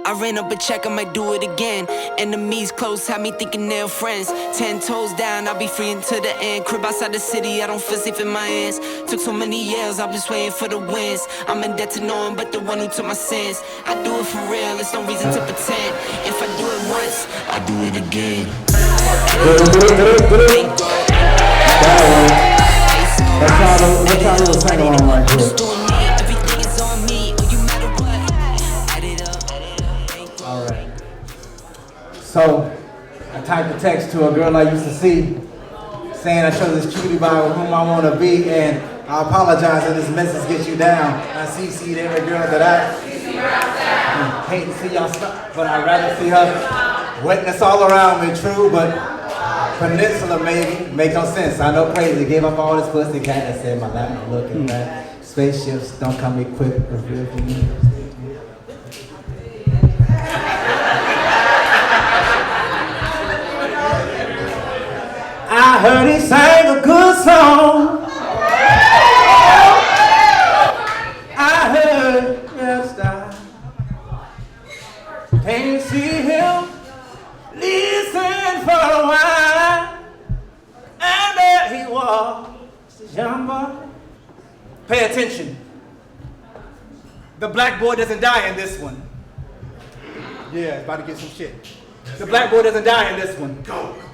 I ran up a check, I might do it again. Enemies close, had me thinking they're friends. 10 toes down, I'll be free until the end. Crib outside the city, I don't feel safe in my hands. Took so many years, I've been waiting for the wins. I'm in debt to no one but the one who took my sins. I do it for real, there's no reason to pretend. If I do it once, I do it again. That's how little sing along right here. Alright. So, I typed a text to a girl I used to see saying I chose this cutie by whom I want to be, and I apologize if this message gets you down. I CC'd every girl that I hate to see y'all stop, but I'd rather see her wetness all around me, true, but Peninsula maybe, make no sense. I know crazy, gave up all this pussy cat that said my life not looking back. Spaceships don't come equipped with real for me. I heard he sang a good song. I heard yes, can't see him. Listen for a while, and there he was, young boy. Pay attention. The black boy doesn't die in this one. Yeah, about to get some shit. The black boy doesn't die in this one.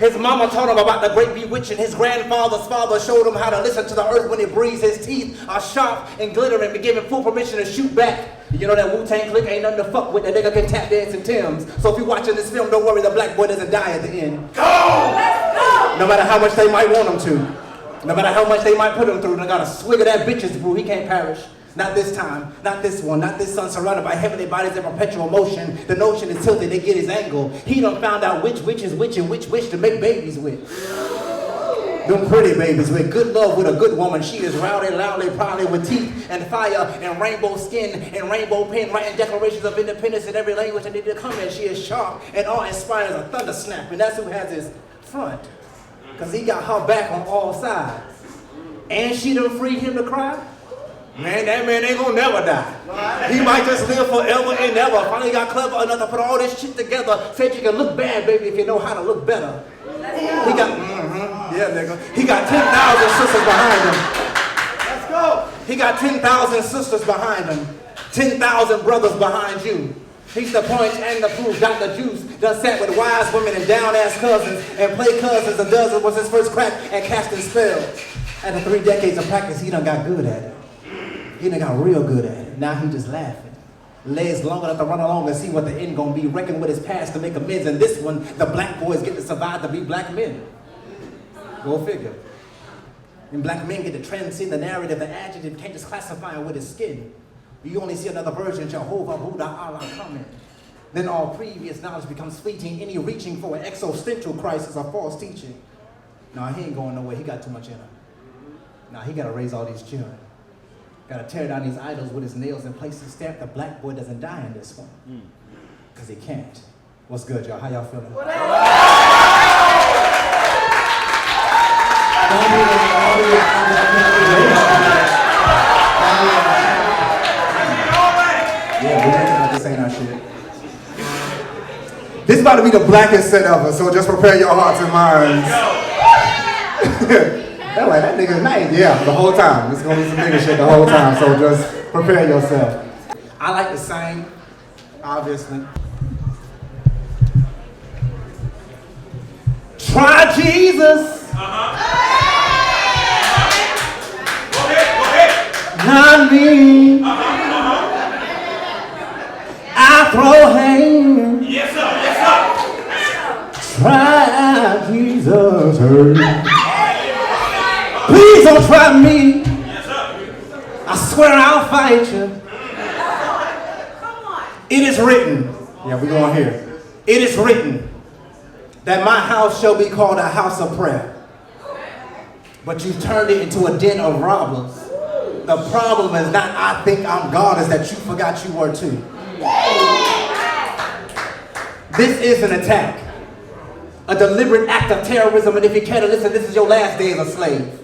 His mama taught him about the great bewitching. His grandfather's father showed him how to listen to the earth when it breathes. His teeth are sharp and glittering, and given full permission to shoot back. You know that Wu-Tang clique ain't nothing to fuck with. That nigga can tap dance in Tim's. So if you're watching this film, don't worry, the black boy doesn't die at the end. Go! Let's go! No matter how much they might want him to. No matter how much they might put him through, they got a swig of that bitch's brew. He can't perish. Not this time, not this one, not this son surrounded by heavenly bodies in perpetual motion. The notion is tilted, they get his angle. He done found out which witch is which and which witch to make babies with. Them pretty babies with good love with a good woman. She is rowdy, loudly, proudly with teeth and fire and rainbow skin and rainbow pen, writing declarations of independence in every language that need to come in. She is sharp and awe-inspiring as a thunder snap, and that's who has his front. Because he got her back on all sides. And she done freed him to cry. Man, that man ain't gonna never die. He might just live forever and ever. Finally got clever enough to put all this shit together. Said you can look bad, baby, if you know how to look better. He got, yeah, nigga. He got 10,000 sisters behind him. Let's go. He got 10,000 sisters behind him. 10,000 brothers behind you. He's the point and the proof. Dr. Juice done sat with wise women and down-ass cousins and played cousins a dozen was his first crack at casting spells. After 3 decades of practice, he done got good at it. He done got real good at it. Now he just laughing. Legs long enough to run along and see what the end gonna be. Reckon with his past to make amends. And this one, the black boys get to survive to be black men. Go figure. And black men get to transcend the narrative. The adjective can't just classify him with his skin. You only see another version, Jehovah, Buddha, Allah coming. Then all previous knowledge becomes fleeting. Any reaching for an existential crisis or false teaching. No, he ain't going nowhere. He got too much in him. Now he gotta raise all these children. Gotta tear down these idols with his nails and place his stamp. The black boy doesn't die in this one. Because he can't. What's good, y'all? How y'all feeling? Yeah, this ain't our shit. This is about to be the blackest set ever, so just prepare your hearts and minds. They're like, that nigga's nice. Yeah, the whole time. It's gonna be some nigga shit the whole time, so just prepare yourself. I like to sing, obviously. Try Jesus. Go ahead. Not me. I throw hands. Yes, sir. Try Jesus. Please don't try me. Yes, sir. I swear I'll fight you. Come on. It is written. Yeah, we're going here. It is written that my house shall be called a house of prayer. But you've turned it into a den of robbers. The problem is not I think I'm God, is that you forgot you were too. This is an attack. A deliberate act of terrorism, and if you care to listen, this is your last day as a slave.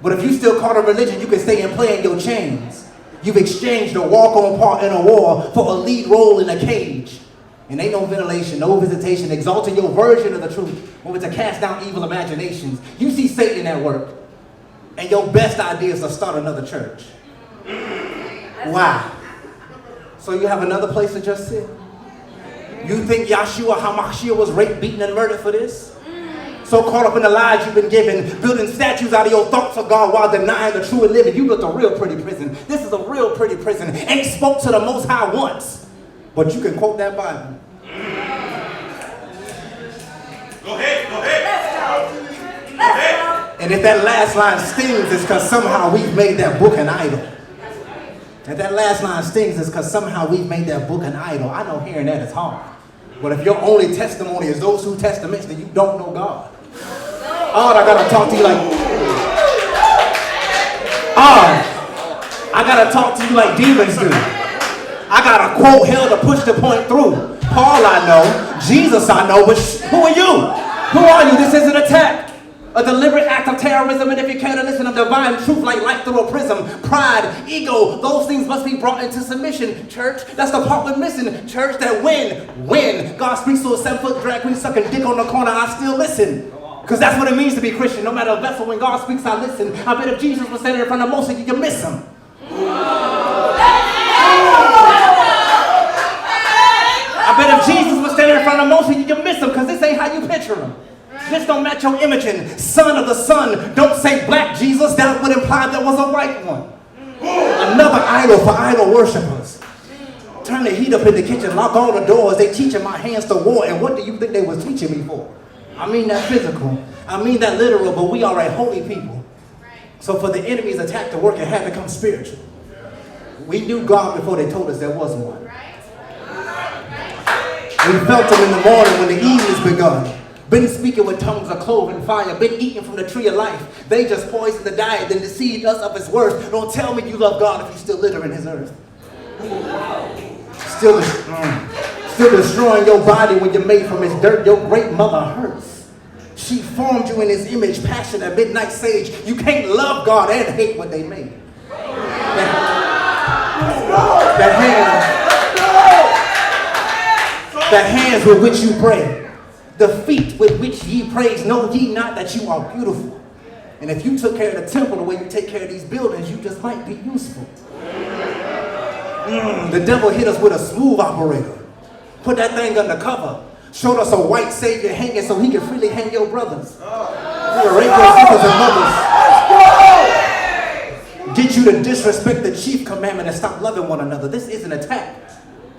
But if you still call it religion, you can stay and play in your chains. You've exchanged a walk-on part in a war for a lead role in a cage. And ain't no ventilation, no visitation, exalting your version of the truth when we're to cast down evil imaginations. You see Satan at work, and your best idea is to start another church. Wow. So you have another place to just sit? You think Yahshua HaMashiach was raped, beaten, and murdered for this? So caught up in the lies you've been given, building statues out of your thoughts of God while denying the true and living. You built a real pretty prison. This is a real pretty prison. Ain't spoke to the Most High once, but you can quote that Bible. Go ahead. And if that last line stings, it's because somehow we've made that book an idol. If that last line stings, it's because somehow we've made that book an idol. I know hearing that is hard. But if your only testimony is those two testaments, then you don't know God. Oh, I gotta talk to you like... Oh, I gotta talk to you like demons do. I got a quote hell to push the point through. Paul I know, Jesus I know, but who are you? Who are you? This is an attack. A deliberate act of terrorism, and if you care to listen to divine truth like light through a prism, pride, ego, those things must be brought into submission, church. That's the part we're missing, church, that when God speaks to a 7-foot drag queen sucking dick on the corner, I still listen. Because that's what it means to be Christian. No matter a vessel, when God speaks, I listen. I bet if Jesus was standing in front of most of you, you miss him. I bet if Jesus was standing in front of most of you, you miss him, because this ain't how you picture him. This don't match your imaging. Son of the Son. Don't say black Jesus. That would imply there was a white one. Another idol for idol worshipers. Turn the heat up in the kitchen. Lock all the doors. They teaching my hands to war. And what do you think they was teaching me for? I mean that physical. I mean that literal. But we are a holy people. So for the enemy's attack to work, it had to come spiritual. We knew God before they told us there was one. We felt him in the morning when the evening's begun. Been speaking with tongues of cloven fire. Been eating from the tree of life. They just poisoned the diet, then deceived us of his worth. Don't tell me you love God if you still litter in his earth. Still destroying your body when you're made from his dirt. Your great mother hurts. She formed you in his image, passion at midnight sage. You can't love God and hate what they made. The hands with which you pray. The feet with which ye praise, know ye not that you are beautiful? And if you took care of the temple the way you take care of these buildings, you just might be useful. The devil hit us with a smooth operator. Put that thing under cover. Showed us a white savior hanging so he could freely hang your brothers. Rape your sisters and mothers. Get you to disrespect the chief commandment and stop loving one another. This is an attack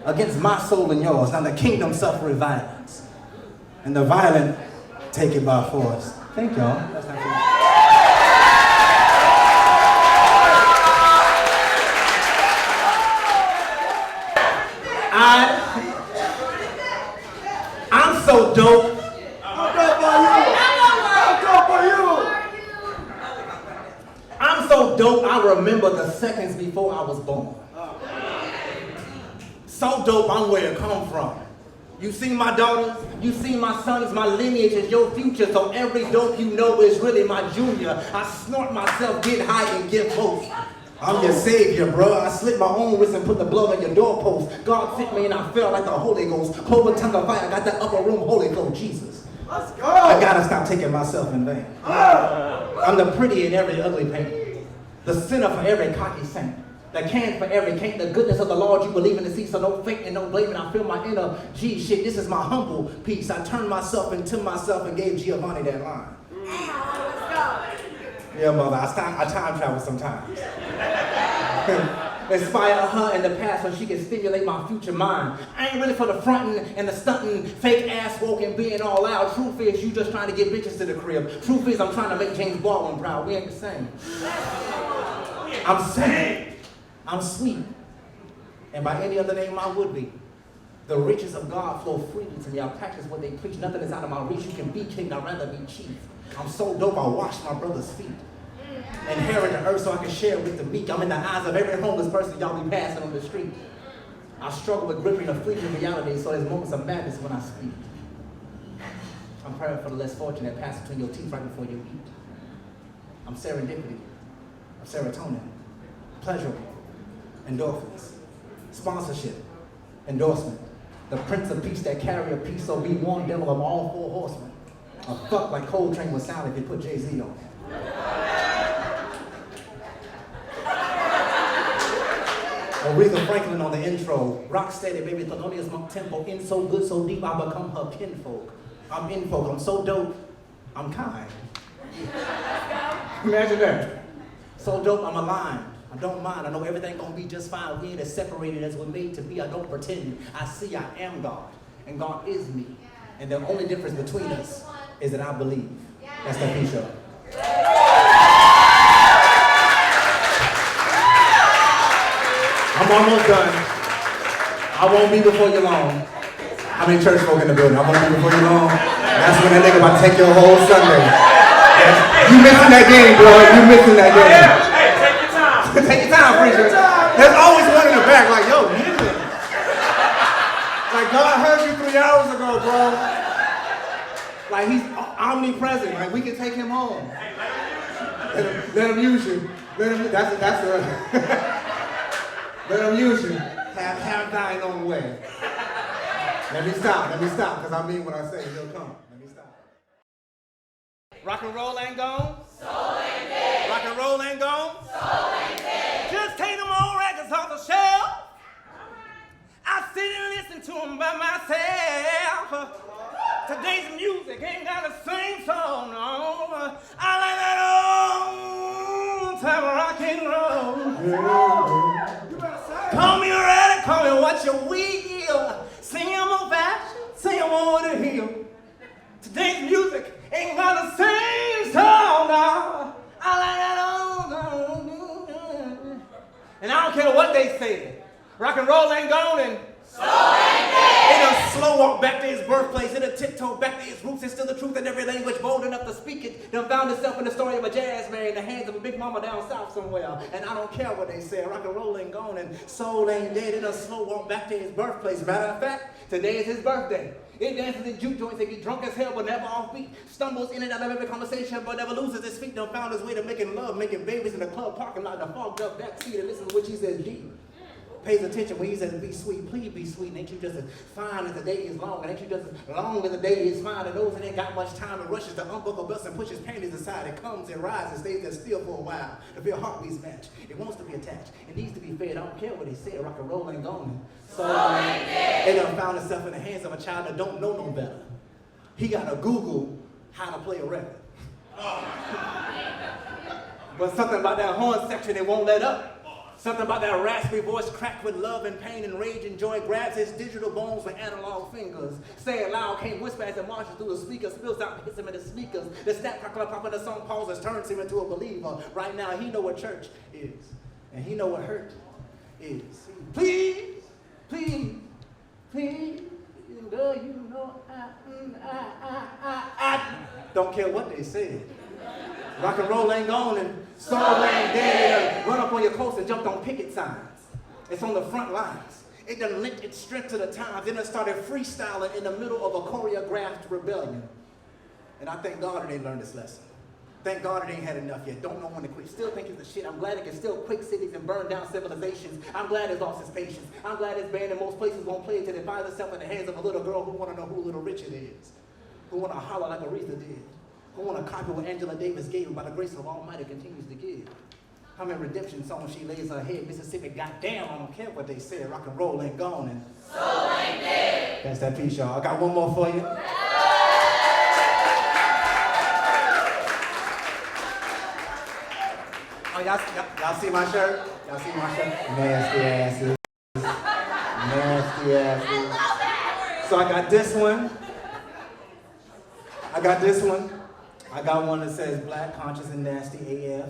against my soul and yours. Now the kingdom suffereth violence, and the violent take it by force. Thank y'all. That's not fair. I'm so dope. I'm so dope, I remember the seconds before I was born. So dope, I'm where it come from. You see my daughters, you see my sons, my lineage is your future, so every dope you know is really my junior. I snort myself, get high, and give both. I'm your savior, bro. I slit my own wrist and put the blood on your doorpost. God fit me and I felt like the Holy Ghost. Cloven tongue of fire, I got that upper room Holy Ghost, Jesus. Let's go. I gotta stop taking myself in vain. I'm the pretty in every ugly paint. The sinner for every cocky saint. The can for every can't. The goodness of the Lord you believe in to see, so no fake and no blaming. I feel my inner G shit. This is my humble piece. I turned myself into myself and gave Giovanni that line. Yeah, mother, I time travel sometimes. Inspire her in the past so she can stimulate my future mind. I ain't really for the fronting and the stunting, fake ass walking, being all out. Truth is, you just trying to get bitches to the crib. Truth is, I'm trying to make James Baldwin proud. We ain't the same. I'm sane. I'm sweet. And by any other name I would be. The riches of God flow freely to me. I practice what they preach. Nothing is out of my reach. You can be king, I'd rather be chief. I'm so dope, I wash my brother's feet. Inherit the earth so I can share it with the meek. I'm in the eyes of every homeless person y'all be passing on the street. I struggle with gripping the fleeting reality, so there's moments of madness when I speak. I'm praying for the less fortunate that pass between your teeth right before you eat. I'm serendipity. I'm serotonin. Pleasurable. Endorphins. Sponsorship. Endorsement. The Prince of Peace that carry a peace, so be warned, devil of all four horsemen. A fuck like Coltrane would sound if you put Jay-Z on it. Aretha Franklin on the intro. Rock steady, baby, thelonious monk tempo. In so good, so deep, I become her kinfolk. I'm in folk, I'm so dope, I'm kind. Imagine that. So dope, I'm aligned. I don't mind, I know everything gonna be just fine. We ain't as separated as we're made to be. I don't pretend. I see I am God, and God is me. And the only difference between us is that I believe. That's the P show. I'm almost done. I won't be before you long. How many church folk in the building? I won't be before you long. That's when that nigga about to take your whole Sunday. You missing that game, bro. You missing that game. Hey, take your time. Take your time, preacher. There's always one in the back like, yo, nigga. Like, God heard you 3 hours ago, bro. Like, he's omnipresent. Like, we can take him home. Let him use you. Let him use you. Have thine own way. Let me stop, because I mean what I say, he'll come. Let me stop. Rock and roll ain't gone. Soul ain't dead. Rock and roll ain't gone. Soul ain't dead. Just take them old records off the shelf. I sit and listen to them by myself. Today's music ain't got the same song, no. I like that old time rock and roll. Call me ready, call me what you will. Sing them old fashioned, sing them over the hill. Today's music ain't got the same song, no. I like that old. And I don't care what they say. Rock and roll ain't gone and Soul ain't dead. it'll slow walk back to his birthplace. It'll tiptoe back to his roots. It's still the truth in every language bold enough to speak it. Done found itself in the story of a jazz man in the hands of a big mama down south somewhere. And I don't care what they say. Rock and roll ain't gone and soul ain't dead. It'll slow walk back to his birthplace. Matter of fact, today is his birthday. It dances in juke joints. They get drunk as hell but never offbeat. Stumbles in and out of every conversation but never loses his feet. Done found his way to making love, making babies in the club parking lot. The fogged up backseat and listen to what she says deep. Pays attention when he says be sweet, please be sweet. And ain't you just as fine as the day is long? And ain't you just as long as the day is fine? And those that ain't got much time and rushes to unbuckle belts and pushes panties aside. It comes and rises, stays there still for a while. To feel heartbeats match. It wants to be attached. It needs to be fed. I don't care what they say. Rock and roll ain't gone. So it done found itself in the hands of a child that don't know no better. He gotta Google how to play a record. But something about that horn section it won't let up. Something about that raspy voice cracked with love and pain and rage and joy grabs his digital bones with analog fingers. Say it loud, can't whisper as it marches through the speakers, spills out and hits him in the sneakers. The snap, crackle, pop in the song pauses, turns him into a believer. Right now, he know what church is, and he know what hurt is. Please, please, please, girl, you know I don't care what they said. Rock and roll ain't gone and soul ain't dead. Run up on your coast and jumped on picket signs. It's on the front lines. It done lent its strength to the times. Then it started freestyling in the middle of a choreographed rebellion. And I thank God it ain't learned this lesson. Thank God it ain't had enough yet. Don't know when to quit. Still think it's the shit. I'm glad it can still quake cities and burn down civilizations. I'm glad it's lost its patience. I'm glad it's banned in most places won't play it till it finds itself in the hands of a little girl who want to know who Little Richard is. Who want to holler like Aretha did. Who want to copy what Angela Davis gave and by the grace of Almighty continues to give. How many redemption songs she lays her head. Mississippi, goddamn, I don't care what they say. Rock and roll ain't gone and Soul ain't dead. that's that piece, y'all. I got one more for you. Oh, y'all see my shirt? Y'all see my shirt? Nasty asses. Nasty asses. I love it. So I got this one. I got this one. I got one that says black, conscious, and nasty AF.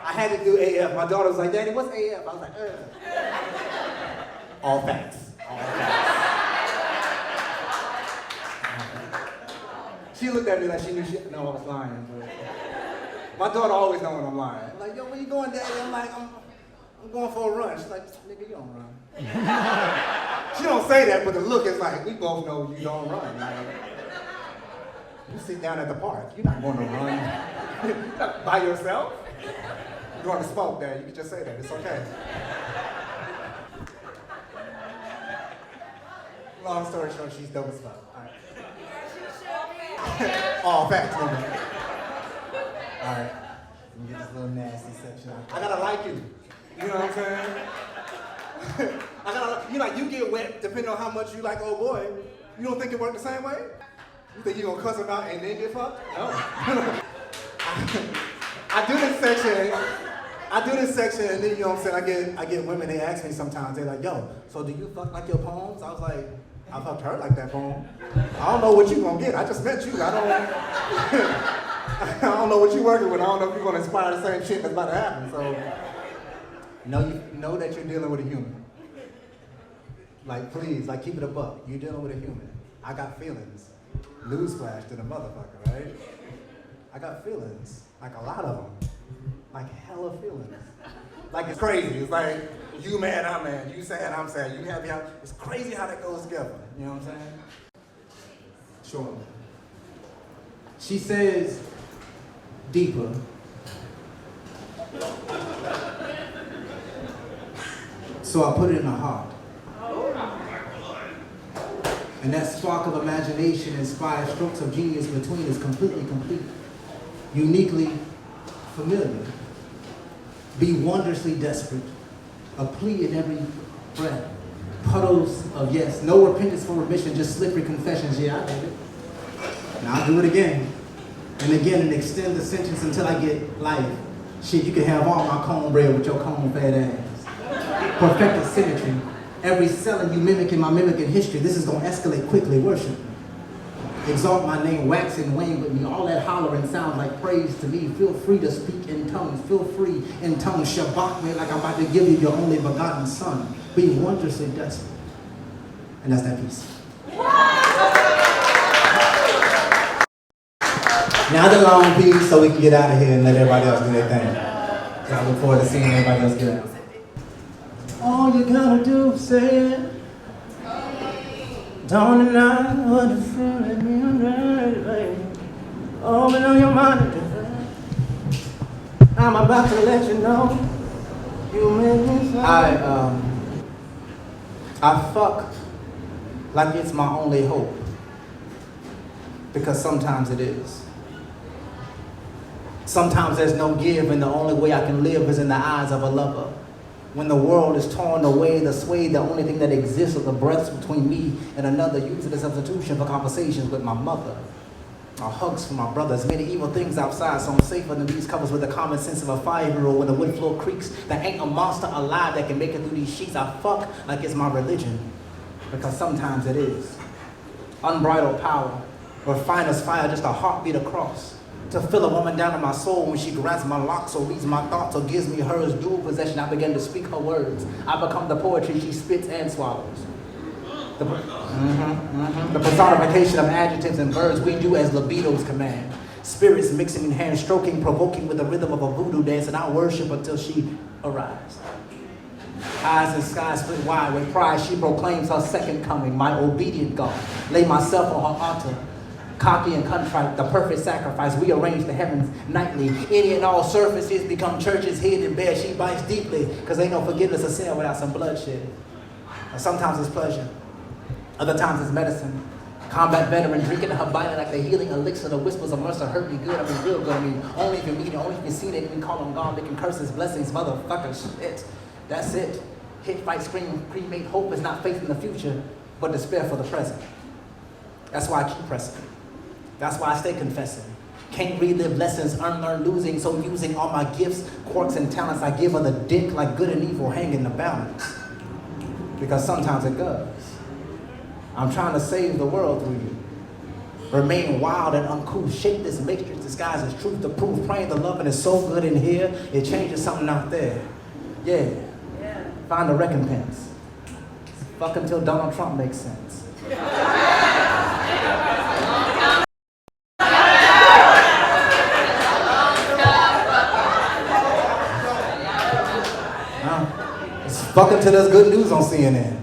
I had to do AF. My daughter was like, Daddy, what's AF? I was like, All facts. All facts. She looked at me like she knew she, no, I was lying. But my daughter always knows when I'm lying. I'm like, yo, where you going, Daddy? I'm like, I'm going for a run. She's like, nigga, you don't run. She don't say that, but the look is like, we both know you don't run. Like, you sit down at the park. You're not going to run by yourself. You're going to smoke there. You can just say that. It's okay. Long story short, she's dope as fuck. All right. All facts, no man. All right. Let me get this little nasty section out. I gotta like you. You know what I'm saying? You get wet depending on how much you like old boy. You don't think it worked the same way? You think you gonna cuss him out and then get fucked? No. I do this section and then, you know what I'm saying, I get women, they ask me sometimes, they're like, yo, so do you fuck like your poems? I was like, I fucked her like that poem. I don't know what you gonna get. I just met you. I don't know what you working with. I don't know if you're gonna inspire the same shit that's about to happen. So, you know that you're dealing with a human. Like, please, like, keep it a buck. You're dealing with a human. I got feelings. Newsflash to the motherfucker, right? I got feelings. Like, a lot of them. Like, hella feelings. Like, it's crazy. It's like, you mad, I'm mad. You sad, I'm sad. You happy, it's crazy how that goes together. You know what I'm saying? Sure. She says, deeper. So I put it in her heart. And that spark of imagination inspired strokes of genius between is completely complete, uniquely familiar. Be wondrously desperate, a plea in every breath. Puddles of yes, no repentance for remission, just slippery confessions. Yeah, I did it. Now I'll do it again and again and extend the sentence until I get life. Shit, you can have all my cornbread with your corn-fed ass. Perfected symmetry. Every cell in you mimicking my mimicking history. This is gonna escalate quickly. Worship me. Exalt my name, wax and wane with me. All that hollering sounds like praise to me. Feel free to speak in tongues. Feel free in tongues. Shabbat me like I'm about to give you your only begotten son. Be wondrously desperate. And that's that piece. Now the long piece so we can get out of here and let everybody else do their thing. So I look forward to seeing everybody else get out. All you gotta do is say it. Don't deny what you feel, let me under, baby. Open up your mind. I'm about to let you know. You make me fly. I fuck like it's my only hope. Because sometimes it is. Sometimes there's no give and the only way I can live is in the eyes of a lover. When the world is torn away, the sway, the only thing that exists are the breaths between me and another. Use it as a substitution for conversations with my mother. Or hugs from my brothers. Many evil things outside, so I'm safer than these covers with the common sense of a 5-year-old when the wood floor creaks. There ain't a monster alive that can make it through these sheets. I fuck like it's my religion. Because sometimes it is. Unbridled power. Refiner's fire, just a heartbeat across. To fill a woman down in my soul when she grabs my locks or reads my thoughts or gives me hers. Dual possession, I begin to speak her words. I become the poetry she spits and swallows. The personification of adjectives and verbs we do as libido's command. Spirits mixing in hand, stroking, provoking with the rhythm of a voodoo dance, and I worship until she arrives. Eyes and skies split wide with pride, she proclaims her second coming, my obedient God. Lay myself on her altar. Cocky and contrite, the perfect sacrifice. We arrange the heavens nightly. Any and all surfaces become churches hid in bed. She bites deeply, because ain't no forgiveness of sin without some bloodshed. Sometimes it's pleasure. Other times it's medicine. Combat veteran drinking her body like the healing elixir. The whispers of mercy hurt me good. I mean real good. I mean only if you meet it, only if you see it. We call them God, making curses, blessings, motherfucker shit. That's it. Hit, fight, scream, cremate. Hope is not faith in the future, but despair for the present. That's why I keep pressing. That's why I stay confessing. Can't relive lessons, unlearn losing, so using all my gifts, quirks, and talents, I give her the dick like good and evil hang in the balance. Because sometimes it does. I'm trying to save the world through you. Remain wild and uncouth, shape this matrix, disguise as truth to prove, praying the love and it's so good in here, it changes something out there. Yeah. Find a recompense. Fuck until Donald Trump makes sense. Fuck until there's good news on CNN.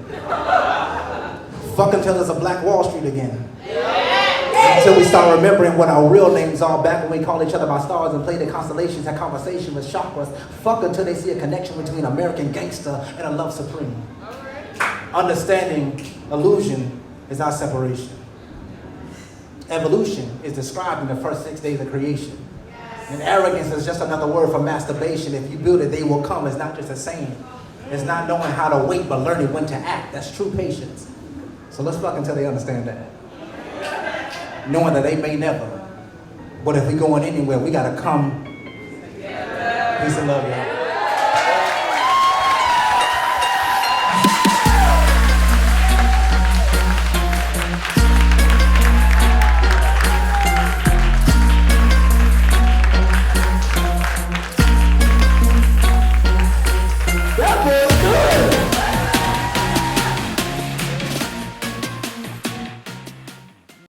Fuck until there's a Black Wall Street again. Until we start remembering what our real names are back when we call each other by stars and play the constellations, have conversation with chakras. Fuck until they see a connection between American gangster and a love supreme. Understanding, illusion, is not separation. Evolution is described in the first 6 days of creation. And arrogance is just another word for masturbation. If you build it, they will come. It's not just a saying. It's not knowing how to wait, but learning when to act. That's true patience. So let's fuck until they understand that. Knowing that they may never. But if we're going anywhere, we got to come. Peace and love, y'all.